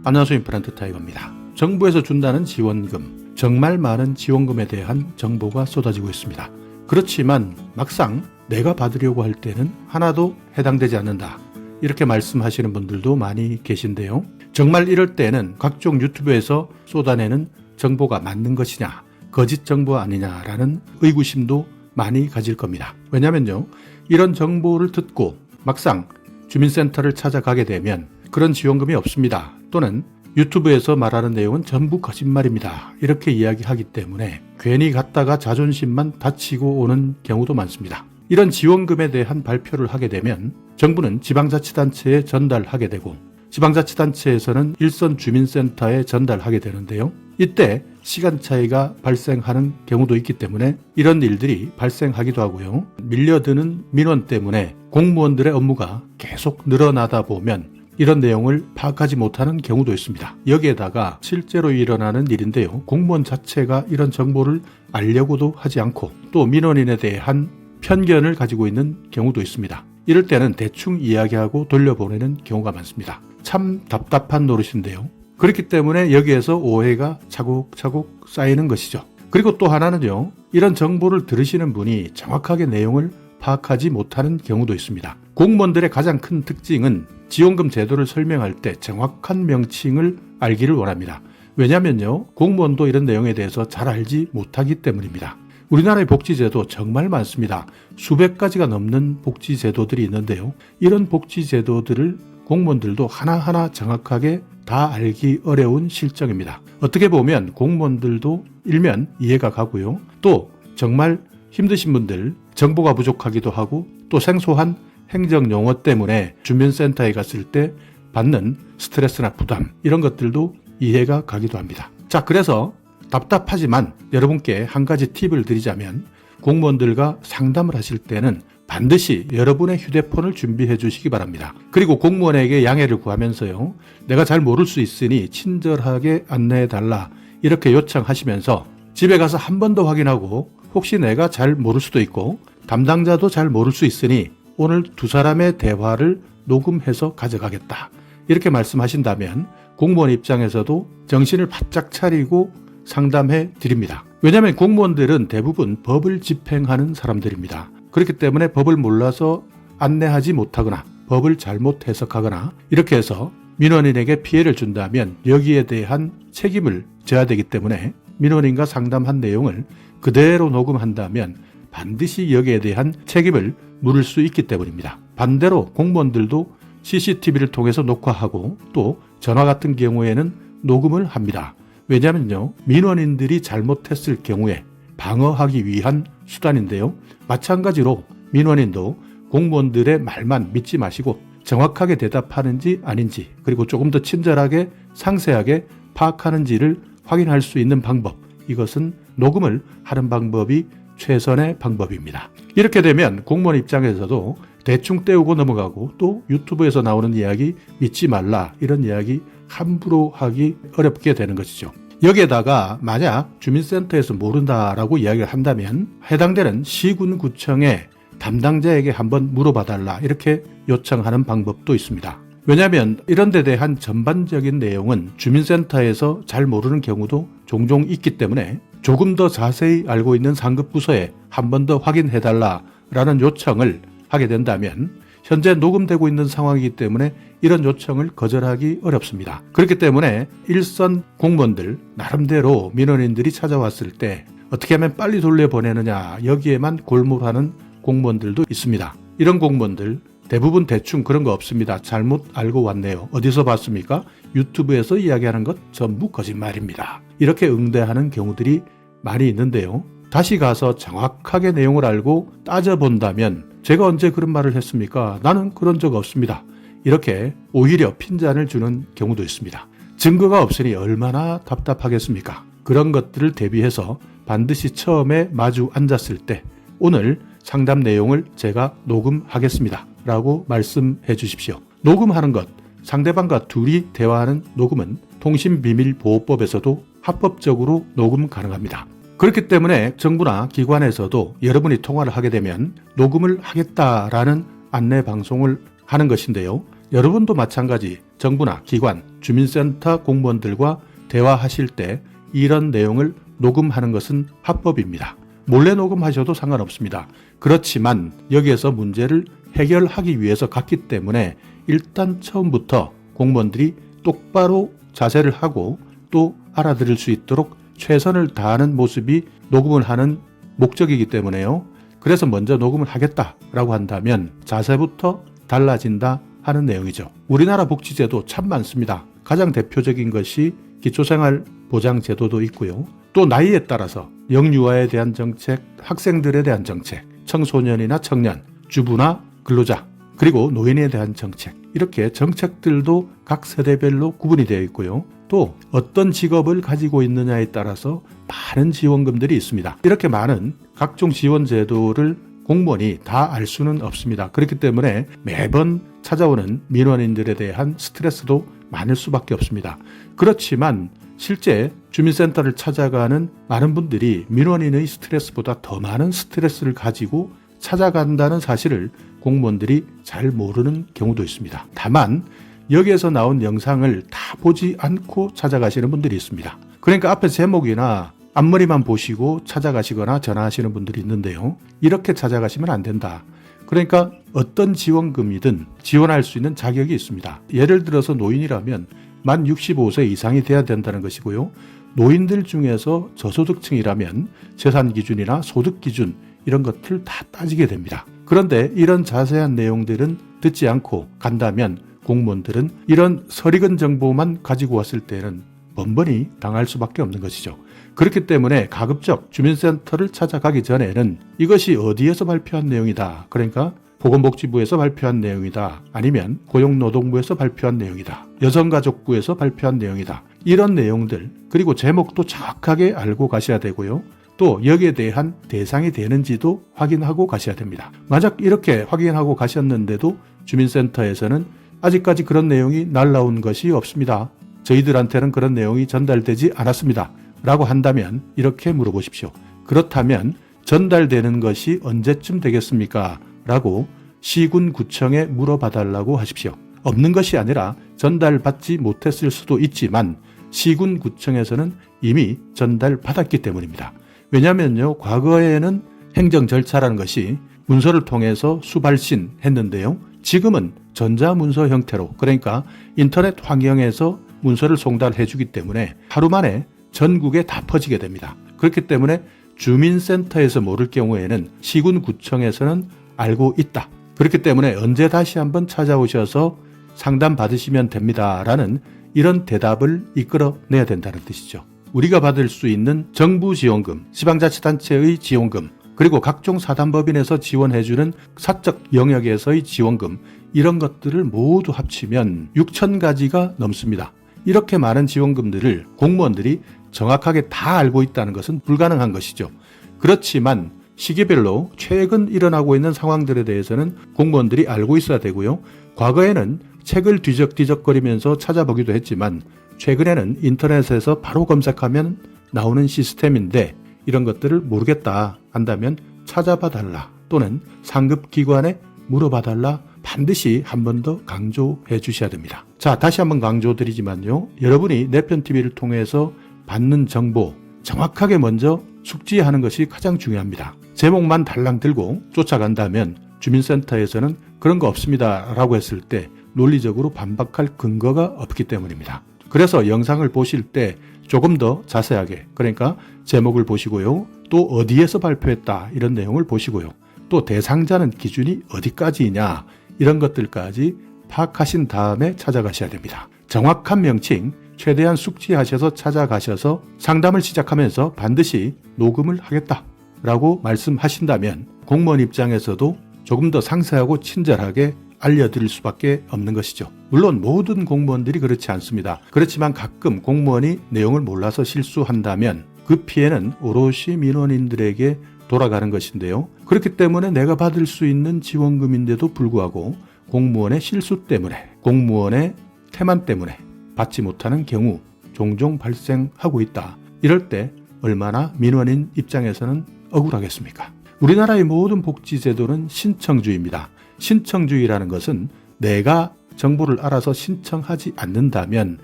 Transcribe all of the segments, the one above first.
안녕하세요. 임플란트 타이거입니다. 정부에서 준다는 지원금, 정말 많은 지원금에 대한 정보가 쏟아지고 있습니다. 그렇지만 막상 내가 받으려고 할 때는 하나도 해당되지 않는다, 이렇게 말씀하시는 분들도 많이 계신데요. 정말 이럴 때는 각종 유튜브에서 쏟아내는 정보가 맞는 것이냐, 거짓 정보 아니냐라는 의구심도 많이 가질 겁니다. 왜냐면요, 이런 정보를 듣고 막상 주민센터를 찾아가게 되면 그런 지원금이 없습니다, 또는 유튜브에서 말하는 내용은 전부 거짓말입니다, 이렇게 이야기하기 때문에 괜히 갔다가 자존심만 다치고 오는 경우도 많습니다. 이런 지원금에 대한 발표를 하게 되면 정부는 지방자치단체에 전달하게 되고, 지방자치단체에서는 일선 주민센터에 전달하게 되는데요. 이때 시간 차이가 발생하는 경우도 있기 때문에 이런 일들이 발생하기도 하고요. 밀려드는 민원 때문에 공무원들의 업무가 계속 늘어나다 보면 이런 내용을 파악하지 못하는 경우도 있습니다. 여기에다가 실제로 일어나는 일인데요, 공무원 자체가 이런 정보를 알려고도 하지 않고 또 민원인에 대한 편견을 가지고 있는 경우도 있습니다. 이럴 때는 대충 이야기하고 돌려보내는 경우가 많습니다. 참 답답한 노릇인데요. 그렇기 때문에 여기에서 오해가 차곡차곡 쌓이는 것이죠. 그리고 또 하나는요, 이런 정보를 들으시는 분이 정확하게 내용을 파악하지 못하는 경우도 있습니다. 공무원들의 가장 큰 특징은 지원금 제도를 설명할 때 정확한 명칭을 알기를 원합니다. 왜냐면요, 공무원도 이런 내용에 대해서 잘 알지 못하기 때문입니다. 우리나라의 복지제도 정말 많습니다. 수백 가지가 넘는 복지제도들이 있는데요. 이런 복지제도들을 공무원들도 하나하나 정확하게 다 알기 어려운 실정입니다. 어떻게 보면 공무원들도 일면 이해가 가고요. 또 정말 힘드신 분들, 정보가 부족하기도 하고 또 생소한 행정용어 때문에 주민센터에 갔을 때 받는 스트레스나 부담, 이런 것들도 이해가 가기도 합니다. 자, 그래서 답답하지만 여러분께 한 가지 팁을 드리자면, 공무원들과 상담을 하실 때는 반드시 여러분의 휴대폰을 준비해 주시기 바랍니다. 그리고 공무원에게 양해를 구하면서요, 내가 잘 모를 수 있으니 친절하게 안내해 달라, 이렇게 요청하시면서 집에 가서 한 번 더 확인하고 혹시 내가 잘 모를 수도 있고 담당자도 잘 모를 수 있으니 오늘 두 사람의 대화를 녹음해서 가져가겠다, 이렇게 말씀하신다면 공무원 입장에서도 정신을 바짝 차리고 상담해 드립니다. 왜냐하면 공무원들은 대부분 법을 집행하는 사람들입니다. 그렇기 때문에 법을 몰라서 안내하지 못하거나 법을 잘못 해석하거나 이렇게 해서 민원인에게 피해를 준다면 여기에 대한 책임을 져야 되기 때문에 민원인과 상담한 내용을 그대로 녹음한다면 반드시 여기에 대한 책임을 물을 수 있기 때문입니다. 반대로 공무원들도 CCTV를 통해서 녹화하고 또 전화 같은 경우에는 녹음을 합니다. 왜냐하면요, 민원인들이 잘못했을 경우에 방어하기 위한 수단인데요. 마찬가지로 민원인도 공무원들의 말만 믿지 마시고 정확하게 대답하는지 아닌지, 그리고 조금 더 친절하게 상세하게 파악하는지를 확인할 수 있는 방법, 이것은 녹음을 하는 방법이 최선의 방법입니다. 이렇게 되면 공무원 입장에서도 대충 떼우고 넘어가고 또 유튜브에서 나오는 이야기 믿지 말라, 이런 이야기 함부로 하기 어렵게 되는 것이죠. 여기에다가 만약 주민센터에서 모른다라고 이야기를 한다면 해당되는 시군구청의 담당자에게 한번 물어봐달라, 이렇게 요청하는 방법도 있습니다. 왜냐하면 이런 데 대한 전반적인 내용은 주민센터에서 잘 모르는 경우도 종종 있기 때문에 조금 더 자세히 알고 있는 상급부서에 한 번 더 확인해달라라는 요청을 하게 된다면 현재 녹음되고 있는 상황이기 때문에 이런 요청을 거절하기 어렵습니다. 그렇기 때문에 일선 공무원들 나름대로 민원인들이 찾아왔을 때 어떻게 하면 빨리 돌려보내느냐, 여기에만 골몰하는 공무원들도 있습니다. 이런 공무원들 대부분 대충 그런 거 없습니다. 잘못 알고 왔네요. 어디서 봤습니까? 유튜브에서 이야기하는 것 전부 거짓말입니다, 이렇게 응대하는 경우들이 많이 있는데요. 다시 가서 정확하게 내용을 알고 따져본다면 제가 언제 그런 말을 했습니까? 나는 그런 적 없습니다, 이렇게 오히려 핀잔을 주는 경우도 있습니다. 증거가 없으니 얼마나 답답하겠습니까? 그런 것들을 대비해서 반드시 처음에 마주 앉았을 때 오늘 상담 내용을 제가 녹음하겠습니다 라고 말씀해 주십시오. 녹음하는 것, 상대방과 둘이 대화하는 녹음은 통신비밀보호법에서도 합법적으로 녹음 가능합니다. 그렇기 때문에 정부나 기관에서도 여러분이 통화를 하게 되면 녹음을 하겠다라는 안내 방송을 하는 것인데요. 여러분도 마찬가지 정부나 기관, 주민센터 공무원들과 대화하실 때 이런 내용을 녹음하는 것은 합법입니다. 몰래 녹음하셔도 상관없습니다. 그렇지만 여기에서 문제를 해결하기 위해서 갔기 때문에 일단 처음부터 공무원들이 똑바로 자세를 하고 또 알아들을 수 있도록 최선을 다하는 모습이 녹음을 하는 목적이기 때문에요. 그래서 먼저 녹음을 하겠다라고 한다면 자세부터 달라진다 하는 내용이죠. 우리나라 복지제도 참 많습니다. 가장 대표적인 것이 기초생활보장제도도 있고요. 또 나이에 따라서 영유아에 대한 정책, 학생들에 대한 정책, 청소년이나 청년, 주부나 근로자, 그리고 노인에 대한 정책, 이렇게 정책들도 각 세대별로 구분이 되어 있고요. 또 어떤 직업을 가지고 있느냐에 따라서 많은 지원금들이 있습니다. 이렇게 많은 각종 지원 제도를 공무원이 다 알 수는 없습니다. 그렇기 때문에 매번 찾아오는 민원인들에 대한 스트레스도 많을 수밖에 없습니다. 그렇지만 실제 주민센터를 찾아가는 많은 분들이 민원인의 스트레스보다 더 많은 스트레스를 가지고 찾아간다는 사실을 공무원들이 잘 모르는 경우도 있습니다. 다만 여기에서 나온 영상을 다 보지 않고 찾아가시는 분들이 있습니다. 그러니까 앞에 제목이나 앞머리만 보시고 찾아가시거나 전화하시는 분들이 있는데요. 이렇게 찾아가시면 안 된다. 그러니까 어떤 지원금이든 지원할 수 있는 자격이 있습니다. 예를 들어서 노인이라면 만 65세 이상이 돼야 된다는 것이고요. 노인들 중에서 저소득층이라면 재산 기준이나 소득 기준 이런 것들 다 따지게 됩니다. 그런데 이런 자세한 내용들은 듣지 않고 간다면 공무원들은 이런 설익은 정보만 가지고 왔을 때는 번번이 당할 수밖에 없는 것이죠. 그렇기 때문에 가급적 주민센터를 찾아가기 전에는 이것이 어디에서 발표한 내용이다. 그러니까 보건복지부에서 발표한 내용이다. 아니면 고용노동부에서 발표한 내용이다. 여성가족부에서 발표한 내용이다. 이런 내용들, 그리고 제목도 정확하게 알고 가셔야 되고요. 또 여기에 대한 대상이 되는지도 확인하고 가셔야 됩니다. 만약 이렇게 확인하고 가셨는데도 주민센터에서는 아직까지 그런 내용이 날라온 것이 없습니다. 저희들한테는 그런 내용이 전달되지 않았습니다. 라고 한다면 이렇게 물어보십시오. 그렇다면 전달되는 것이 언제쯤 되겠습니까? 라고 시군구청에 물어봐달라고 하십시오. 없는 것이 아니라 전달받지 못했을 수도 있지만 시군구청에서는 이미 전달받았기 때문입니다. 왜냐하면요, 과거에는 행정 절차라는 것이 문서를 통해서 수발신했는데요. 지금은 전자문서 형태로, 그러니까 인터넷 환경에서 문서를 송달해 주기 때문에 하루 만에 전국에 다 퍼지게 됩니다. 그렇기 때문에 주민센터에서 모를 경우에는 시군구청에서는 알고 있다. 그렇기 때문에 언제 다시 한번 찾아오셔서 상담 받으시면 됩니다라는 이런 대답을 이끌어내야 된다는 뜻이죠. 우리가 받을 수 있는 정부 지원금, 지방자치단체의 지원금, 그리고 각종 사단법인에서 지원해주는 사적 영역에서의 지원금, 이런 것들을 모두 합치면 6,000가지가 넘습니다. 이렇게 많은 지원금들을 공무원들이 정확하게 다 알고 있다는 것은 불가능한 것이죠. 그렇지만 시기별로 최근 일어나고 있는 상황들에 대해서는 공무원들이 알고 있어야 되고요. 과거에는 책을 뒤적뒤적거리면서 찾아보기도 했지만 최근에는 인터넷에서 바로 검색하면 나오는 시스템인데 이런 것들을 모르겠다 한다면 찾아봐 달라 또는 상급기관에 물어봐 달라 반드시 한 번 더 강조해 주셔야 됩니다. 자, 다시 한번 강조드리지만요. 여러분이 내편TV를 통해서 받는 정보 정확하게 먼저 숙지하는 것이 가장 중요합니다. 제목만 달랑 들고 쫓아간다면 주민센터에서는 그런 거 없습니다 라고 했을 때 논리적으로 반박할 근거가 없기 때문입니다. 그래서 영상을 보실 때 조금 더 자세하게, 그러니까 제목을 보시고요. 또 어디에서 발표했다 이런 내용을 보시고요. 또 대상자는 기준이 어디까지이냐 이런 것들까지 파악하신 다음에 찾아가셔야 됩니다. 정확한 명칭 최대한 숙지하셔서 찾아가셔서 상담을 시작하면서 반드시 녹음을 하겠다라고 말씀하신다면 공무원 입장에서도 조금 더 상세하고 친절하게 알려드릴 수밖에 없는 것이죠. 물론 모든 공무원들이 그렇지 않습니다. 그렇지만 가끔 공무원이 내용을 몰라서 실수한다면 그 피해는 오롯이 민원인들에게 돌아가는 것인데요. 그렇기 때문에 내가 받을 수 있는 지원금인데도 불구하고 공무원의 실수 때문에, 공무원의 태만 때문에 받지 못하는 경우 종종 발생하고 있다. 이럴 때 얼마나 민원인 입장에서는 억울하겠습니까? 우리나라의 모든 복지제도는 신청주의입니다. 신청주의라는 것은 내가 정보를 알아서 신청하지 않는다면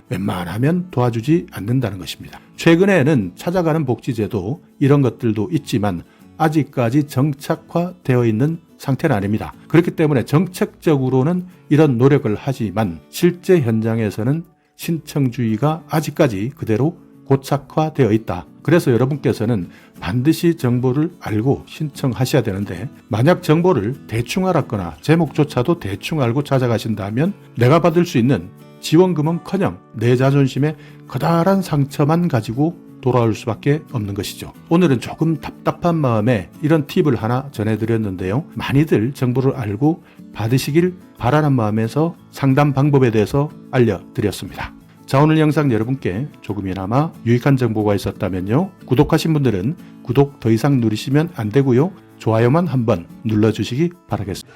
웬만하면 도와주지 않는다는 것입니다. 최근에는 찾아가는 복지제도 이런 것들도 있지만 아직까지 정착화되어 있는 상태는 아닙니다. 그렇기 때문에 정책적으로는 이런 노력을 하지만 실제 현장에서는 신청주의가 아직까지 그대로 고착화되어 있다. 그래서 여러분께서는 반드시 정보를 알고 신청하셔야 되는데 만약 정보를 대충 알았거나 제목조차도 대충 알고 찾아가신다면 내가 받을 수 있는 지원금은커녕 내 자존심에 커다란 상처만 가지고 돌아올 수밖에 없는 것이죠. 오늘은 조금 답답한 마음에 이런 팁을 하나 전해드렸는데요. 많이들 정보를 알고 받으시길 바라는 마음에서 상담 방법에 대해서 알려드렸습니다. 자, 오늘 영상 여러분께 조금이나마 유익한 정보가 있었다면요. 구독하신 분들은 구독 더 이상 누르시면 안 되고요. 좋아요만 한번 눌러주시기 바라겠습니다.